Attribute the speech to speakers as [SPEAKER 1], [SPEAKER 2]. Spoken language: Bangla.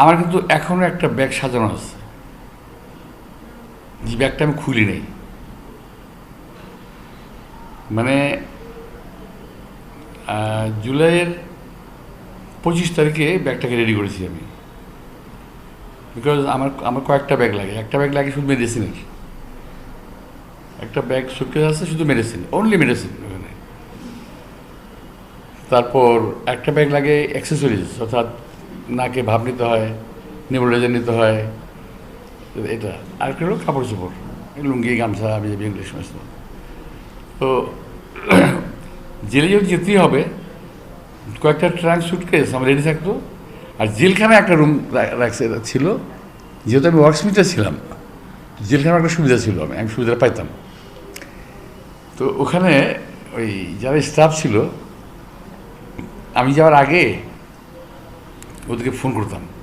[SPEAKER 1] আমার কিন্তু এখনও একটা ব্যাগ সাজানো আছে, যে ব্যাগটা আমি খুলি নেই। মানে জুলাইয়ের 25 তারিখে ব্যাগটাকে রেডি করেছি আমি, বিকজ আমার আমার কয়েকটা ব্যাগ লাগে। একটা ব্যাগ লাগে শুধু মেডিসিনের, একটা ব্যাগ সুটকেস আছে শুধু মেডিসিন, অনলি মেডিসিন ওখানে। তারপর একটা ব্যাগ লাগে অ্যাক্সেসরিজ, অর্থাৎ নাকে ভাব নিতে হয়, নেবুলাইজার নিতে হয়, এটা। আর একটা হলো কাপড় চোপড়, লুঙ্গি, গামছা, আমি ইংলিশ সমস্ত। তো জেলে যেহেতু যেতেই হবে, কয়েকটা ট্রাঙ্ক সুটকেস আমার রেডি থাকতো। আর জেলখানায় একটা রুম রাখছে ছিল, যেহেতু আমি ওয়ার্কসমিটে ছিলাম, জেলখানার একটা সুবিধা ছিল, আমি সুবিধা পাইতাম। তো ওখানে ওই যারা স্টাফ ছিল, আমি যাওয়ার আগে ওদেরকে ফোন করতাম